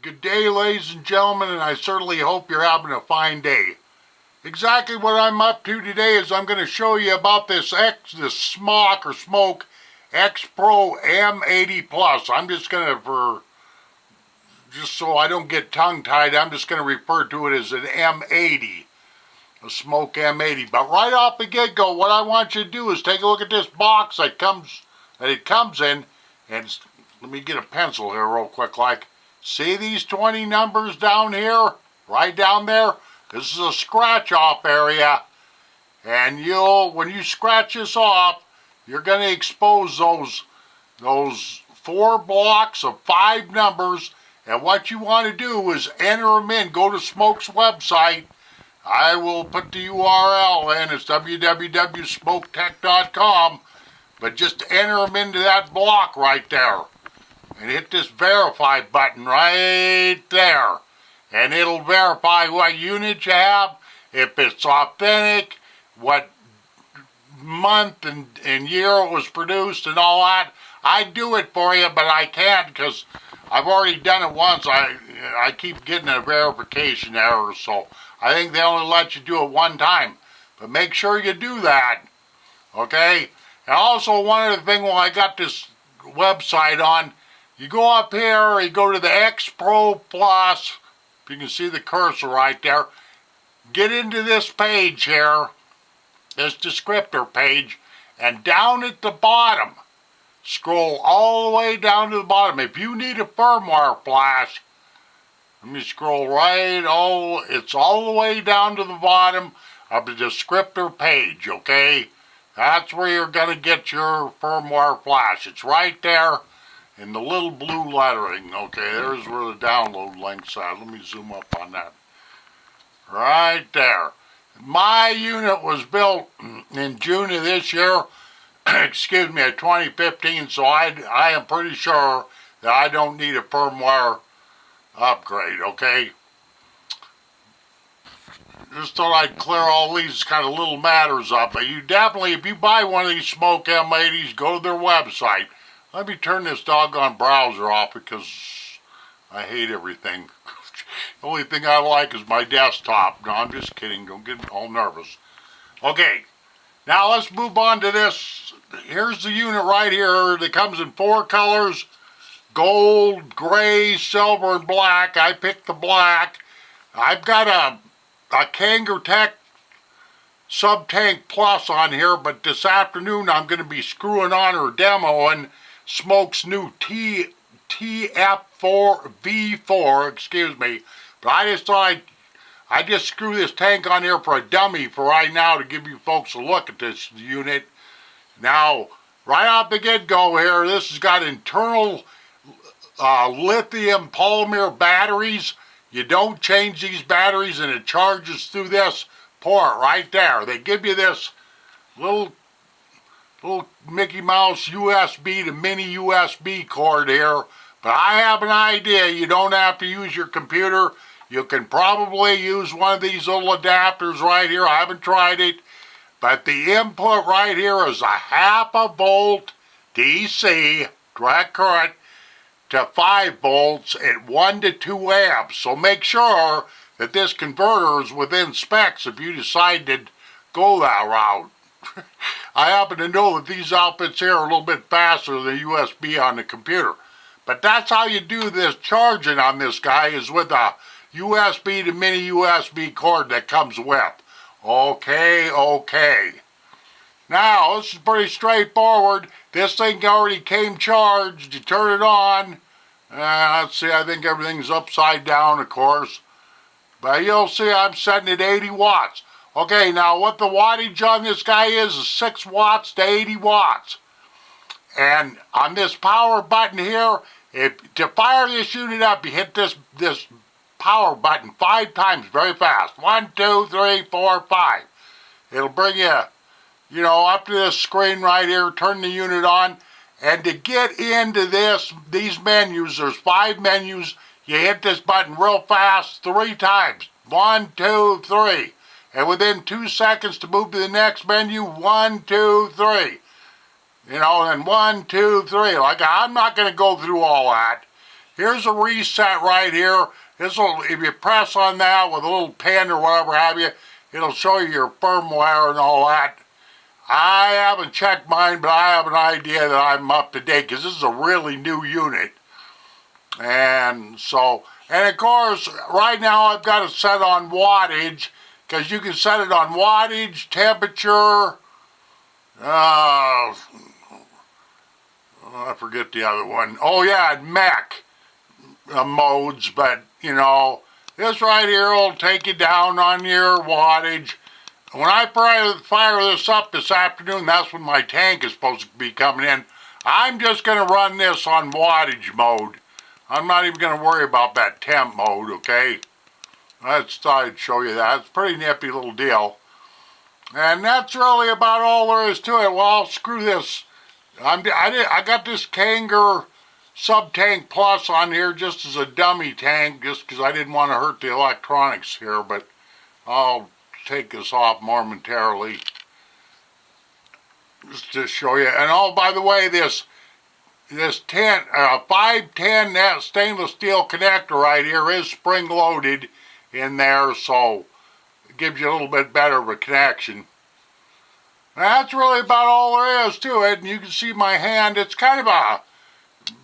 Good day, ladies and gentlemen, and I certainly hope you're having a fine day. Exactly what I'm up to today is I'm going to show you about this Smok X Pro M80 Plus. I'm just going to, just so I don't get tongue-tied, I'm just going to refer to it as an M80, a Smok M80. But right off the get-go, what I want you to do is take a look at this box that it comes in, and let me get a pencil here real quick, like. See these 20 numbers down here? Right down there? This is a scratch-off area. And when you scratch this off, you're going to expose those 4 blocks of 5 numbers. And what you want to do is enter them in. Go to Smok's website. I will put the URL in. It's www.smoktech.com. But just enter them into that block right there. And hit this verify button right there. And it'll verify what unit you have, if it's authentic, what month and year it was produced and all that. I'd do it for you, but I can't because I've already done it once. I keep getting a verification error, so I think they only let you do it one time. But make sure you do that, okay? And also one other thing while I got this website on, you go up here, you go to the X Pro Plus, if you can see the cursor right there, get into this page here, this descriptor page, and down at the bottom, scroll all the way down to the bottom. If you need a firmware flash, let me scroll it's all the way down to the bottom of the descriptor page, okay? That's where you're going to get your firmware flash. It's right there. In the little blue lettering, okay, there's where the download link's at. Let me zoom up on that. Right there. My unit was built in June of this year, excuse me, of 2015, so I am pretty sure that I don't need a firmware upgrade, okay? Just thought I'd clear all these kind of little matters up. But you definitely, if you buy one of these Smok M80s, go to their website. Let me turn this doggone browser off because I hate everything. The only thing I like is my desktop. No, I'm just kidding. Don't get all nervous. Okay, now let's move on to this. Here's the unit right here that comes in 4 colors. Gold, gray, silver, and black. I picked the black. I've got a Kangaroo Sub-Tank Plus on here, but this afternoon I'm going to be screwing on or demoing Smok's new TFV4, excuse me, but I just thought I'd just screw this tank on here for a dummy for right now to give you folks a look at this unit. Now, right off the get-go here, this has got internal lithium polymer batteries. You don't change these batteries and it charges through this port right there. They give you this little Mickey Mouse USB to mini USB cord here, but I have an idea. You don't have to use your computer. You can probably use one of these little adapters right here. I haven't tried it, but the input right here is a 0.5 volt DC, direct current, to 5 volts at 1 to 2 amps. So make sure that this converter is within specs if you decide to go that route. I happen to know that these outfits here are a little bit faster than USB on the computer. But that's how you do this charging on this guy, is with a USB to mini USB cord that comes with. Okay. Now, this is pretty straightforward. This thing already came charged. You turn it on. Let's see, I think everything's upside down, of course. But you'll see I'm setting it 80 watts. Okay, now what the wattage on this guy is 6 watts to 80 watts. And on this power button here, to fire this unit up, you hit this power button 5 times very fast. 1, 2, 3, 4, 5. It'll bring you, up to this screen right here, turn the unit on. And to get into these menus, there's 5 menus. You hit this button real fast 3 times. 1, 2, 3. And within 2 seconds to move to the next menu, 1, 2, 3. And 1, 2, 3. Like, I'm not going to go through all that. here's a reset right here. If you press on that with a little pen or whatever have you, it'll show you your firmware and all that. I haven't checked mine, but I have an idea that I'm up to date because this is a really new unit. And so, and of course, right now I've got it set on wattage, because you can set it on wattage, temperature, I forget the other one. Oh yeah, mech modes, but you know, this right here will take you down on your wattage. When I fire this up this afternoon, that's when my tank is supposed to be coming in. I'm just going to run this on wattage mode. I'm not even going to worry about that temp mode, okay? I just thought I'd show you that. It's a pretty nippy little deal. And that's really about all there is to it. Well, screw this. I got this Kanger Sub-Tank Plus on here just as a dummy tank, just because I didn't want to hurt the electronics here, but I'll take this off momentarily just to show you. And oh, by the way, this 510 stainless steel connector right here is spring loaded in there, so it gives you a little bit better of a connection. That's really about all there is to it. And you can see my hand. It's kind of a,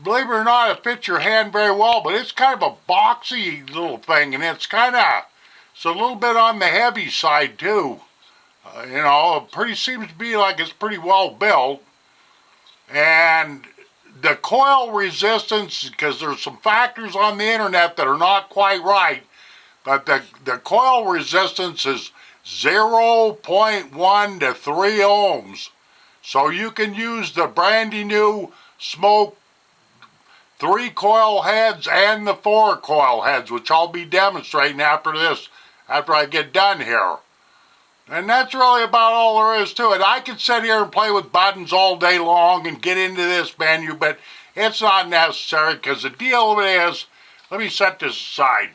believe it or not, it fits your hand very well, but it's kind of a boxy little thing, and it's a little bit on the heavy side too. You know, it seems to be like it's pretty well built. And the coil resistance, because there's some factors on the internet that are not quite right, but the coil resistance is 0.1 to 3 ohms. So you can use the brandy new Smok 3 coil heads and the 4 coil heads, which I'll be demonstrating after I get done here. And that's really about all there is to it. I could sit here and play with buttons all day long and get into this menu, but it's not necessary, because the deal of it is, let me set this aside.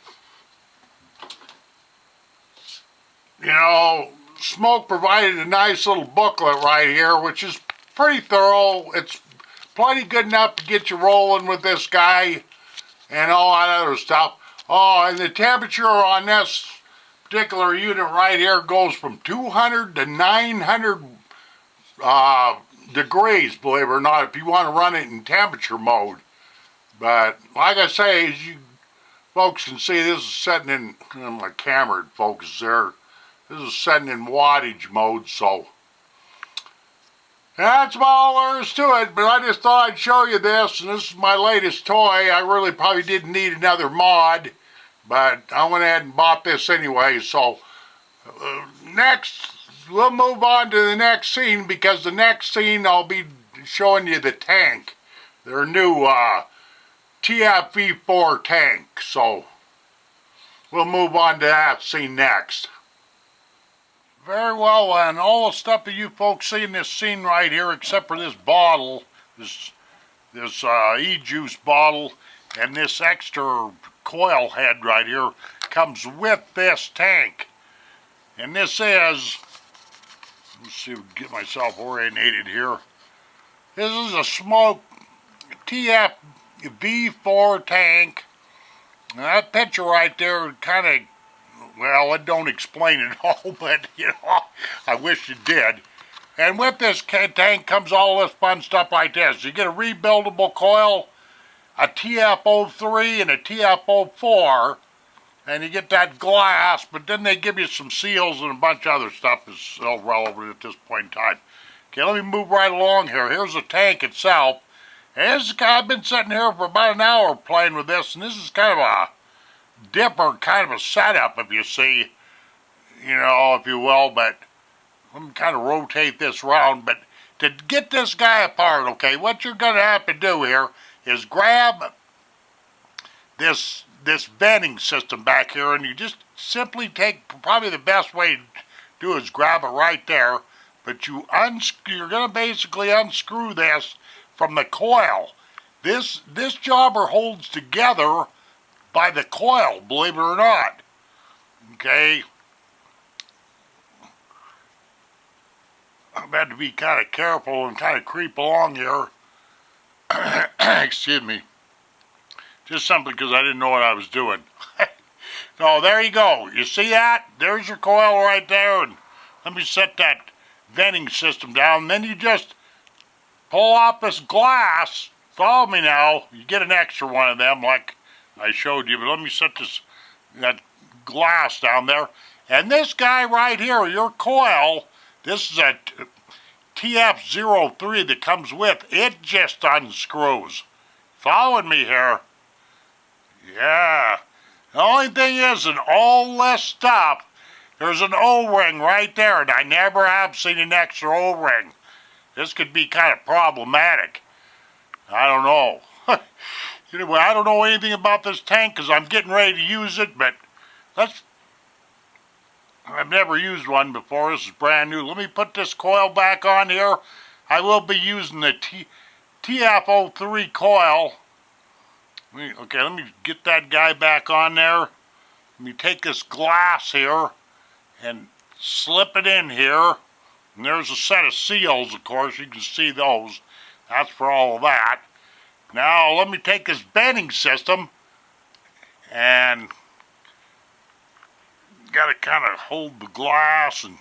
You know, Smok provided a nice little booklet right here, which is pretty thorough. It's plenty good enough to get you rolling with this guy and all that other stuff. Oh, and the temperature on this particular unit right here goes from 200 to 900 degrees, believe it or not, if you want to run it in temperature mode. But like I say, as you folks can see, this is setting in, my camera focus there. This is setting in wattage mode, so that's about all there is to it. But I just thought I'd show you this, and this is my latest toy. I really probably didn't need another mod, but I went ahead and bought this anyway. So next, we'll move on to the next scene, because the next scene I'll be showing you the tank, their new TFV4 tank. So we'll move on to that scene next. Very well, and all the stuff that you folks see in this scene right here, except for this bottle, this e-juice bottle, and this extra coil head right here, comes with this tank. And this is, let's see if I can get myself orientated here. This is a Smok TFV4 tank. Now that picture right there kind of, well, it don't explain it all, but, you know, I wish it did. And with this tank comes all this fun stuff like this. You get a rebuildable coil, a TFO3 and a TFO4, and you get that glass, but then they give you some seals and a bunch of other stuff that's still relevant at this point in time. Okay, let me move right along here. Here's the tank itself. And I've been sitting here for about an hour playing with this, and this is kind of a dipper kind of a setup, if you see, you know, if you will. But let me kind of rotate this around. But to get this guy apart, okay, what you're going to have to do here is grab this venting system back here, and you just simply take, probably the best way to do is grab it right there. But you're going to basically unscrew this from the coil. This jobber holds together by the coil, believe it or not. Okay. I've had to be kind of careful and kind of creep along here. Excuse me. just simply because I didn't know what I was doing. So there you go. You see that? There's your coil right there. And let me set that venting system down. And then you just pull off this glass. Follow me now. You get an extra one of them like I showed you. But let me set that glass down there. And this guy right here, your coil, this is a TFV4 that comes with, it just unscrews. Following me here? Yeah. The only thing is, in all this stuff, there's an O-ring right there, and I never have seen an extra O-ring. This could be kind of problematic. I don't know. Anyway, I don't know anything about this tank because I'm getting ready to use it, but I've never used one before. This is brand new. Let me put this coil back on here. I will be using the TFV4 coil. Okay, let me get that guy back on there. Let me take this glass here and slip it in here. And there's a set of seals, of course. You can see those. That's for all of that. Now, let me take this venting system and got to kind of hold the glass and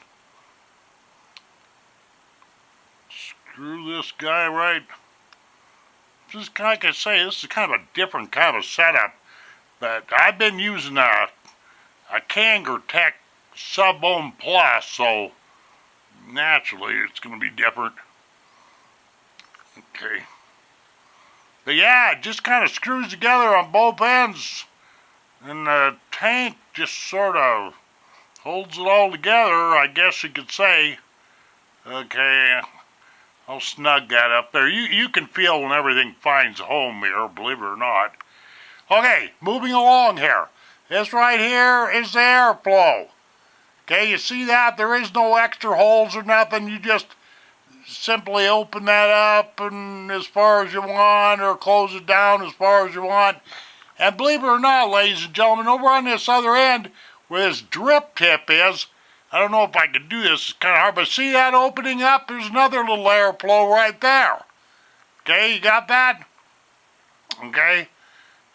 screw this guy right. Just like I say, this is kind of a different kind of setup. But I've been using a Kanger Tech sub-ohm plus, so naturally it's going to be different. Okay. But yeah, it just kind of screws together on both ends. And the tank just sort of holds it all together, I guess you could say. Okay. I'll snug that up there. You can feel when everything finds a home here, believe it or not. Okay, moving along here. This right here is the airflow. Okay, you see that? There is no extra holes or nothing. You just simply open that up and as far as you want, or close it down as far as you want. And believe it or not, ladies and gentlemen, over on this other end where this drip tip is, I don't know if I can do this, it's kind of hard, but see that opening up? There's another little airflow right there. Okay, you got that? Okay,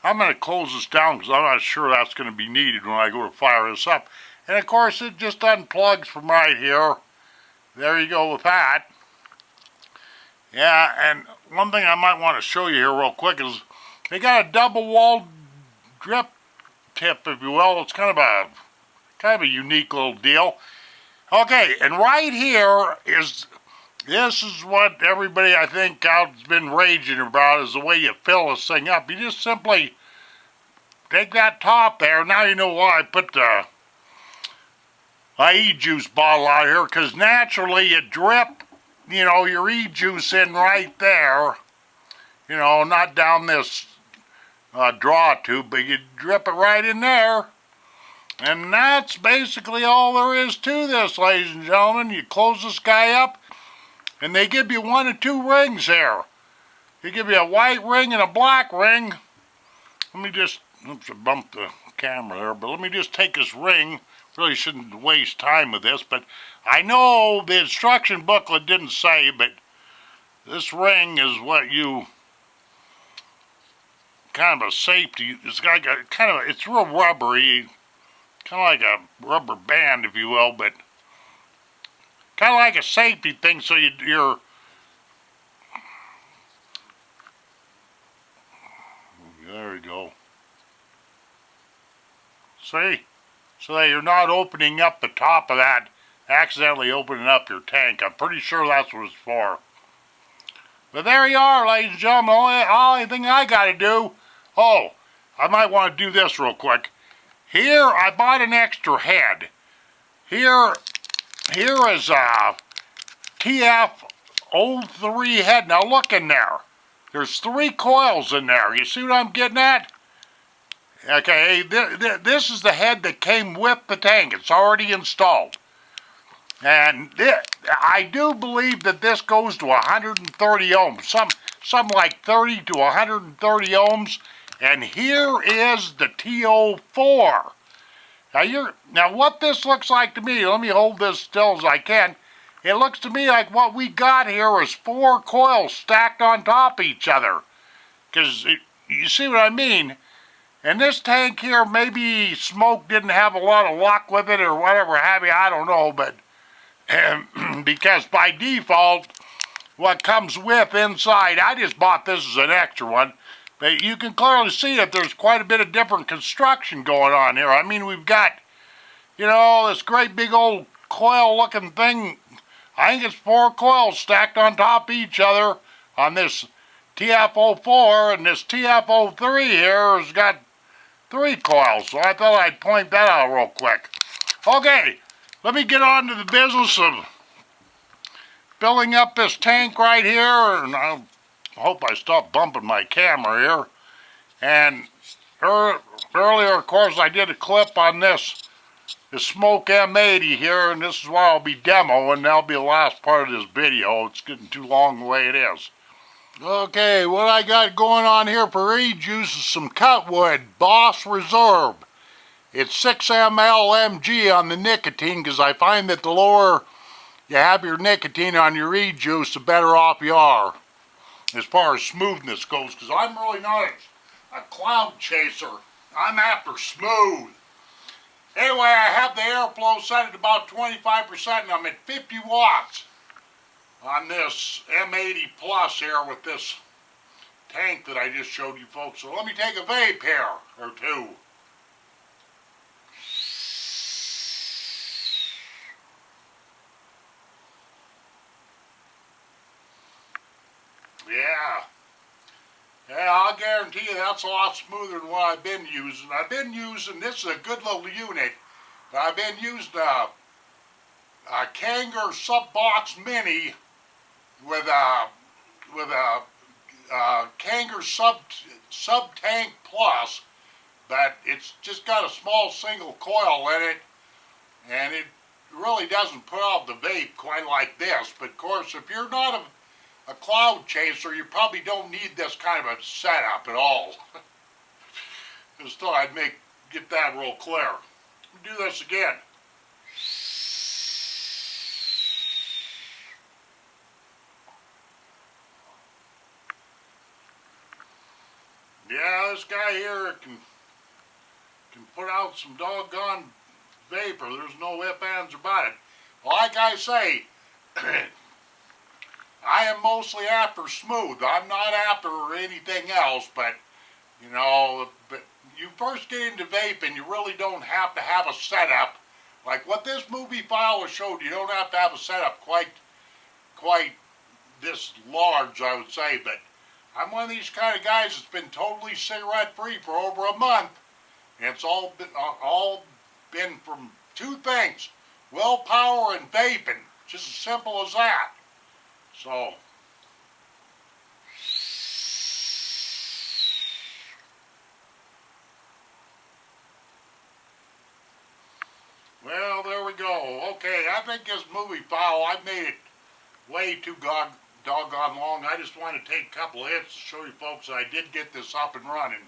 I'm going to close this down because I'm not sure that's going to be needed when I go to fire this up. And of course, it just unplugs from right here. There you go with that. Yeah, and one thing I might want to show you here real quick is they got a double-walled drip tip, if you will. It's kind of a unique little deal. Okay, and right here this is what everybody I think out's been raging about, is the way you fill this thing up. You just simply take that top there. Now you know why I put my e-juice bottle out here, because naturally you drip, your e-juice in right there. Not down this draw tube, but you drip it right in there. And that's basically all there is to this, ladies and gentlemen. You close this guy up, and they give you one of two rings here. They give you a white ring and a black ring. Let me just, oops, I bumped the camera there, but let me just take this ring. Really shouldn't waste time with this, but I know the instruction booklet didn't say, but this ring is what you, kind of a safety, it's got it's real rubbery. Kind of like a rubber band, if you will, but kind of like a safety thing, so you're there you go. See? So that you're not opening up the top of that, accidentally opening up your tank. I'm pretty sure that's what it's for. But there you are, ladies and gentlemen. Only thing I got to do, I might want to do this real quick. Here, I bought an extra head. Here is a TFV4 head. Now look in there. There's 3 coils in there. You see what I'm getting at? Okay, this is the head that came with the tank. It's already installed. And I do believe that this goes to 130 ohms. Some like 30 to 130 ohms. And here is the TO4. Now what this looks like to me, let me hold this still as I can. It looks to me like what we got here is 4 coils stacked on top of each other. Because You see what I mean? And this tank here, maybe Smok didn't have a lot of luck with it or whatever have you, I don't know, but because by default, what comes with inside, I just bought this as an extra one, but you can clearly see that there's quite a bit of different construction going on here. I mean, we've got, you know, this great big old coil looking thing. I think it's 4 coils stacked on top of each other on this TFV4, and this TFV4 here has got 3 coils, so I thought I'd point that out real quick. Okay, let me get on to the business of filling up this tank right here, and I hope I stop bumping my camera here. And earlier, of course, I did a clip on this Smok M80 here, and this is what I'll be demoing, and that'll be the last part of this video. It's getting too long the way it is. Okay, what I got going on here for e-juice is some Cutwood Boss Reserve. It's 6 ml mg on the nicotine, because I find that the lower you have your nicotine on your e-juice, the better off you are as far as smoothness goes, because I'm really not a cloud chaser. I'm after smooth. Anyway, I have the airflow set at about 25%, and I'm at 50 watts on this M80 Plus here with this tank that I just showed you folks. So let me take a vape here or two. Yeah, I'll guarantee you that's a lot smoother than what I've been using. This is a good little unit, but I've been using a Kanger Sub-Box Mini with a Kanger Sub Tank Plus, but it's just got a small single coil in it, and it really doesn't put out the vape quite like this. But of course, if you're not a cloud chaser, you probably don't need this kind of a setup at all. Just thought I'd get that real clear. Let me do this again. Yeah, this guy here can put out some doggone vapor. There's no ifs, ands, or about it. Like I say, I am mostly after smooth. I'm not after anything else, but, you know, but you first get into vaping, you really don't have to have a setup. Like what this movie file has showed, you don't have to have a setup quite this large, I would say, but I'm one of these kind of guys that's been totally cigarette-free for over a month, and it's all been from 2 things, willpower and vaping, just as simple as that. So, well, there we go. Okay, I think this movie file, I made it way too doggone long. I just want to take a couple of hits to show you folks that I did get this up and running.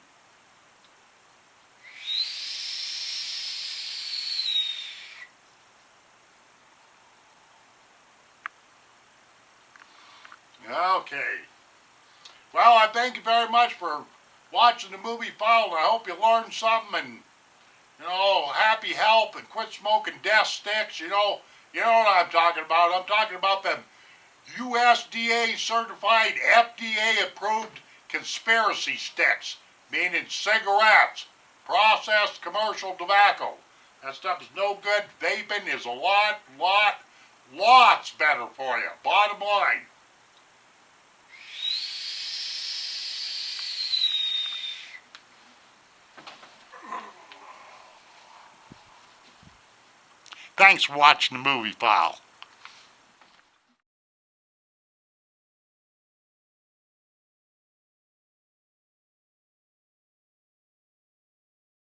Okay. Well, I thank you very much for watching the movie file, and I hope you learned something, and, you know, happy health, and quit smoking death sticks. You know what I'm talking about. I'm talking about them USDA certified, FDA approved conspiracy sticks, meaning cigarettes, processed commercial tobacco. That stuff is no good. Vaping is a lots better for you. Bottom line. Thanks for watching the movie file.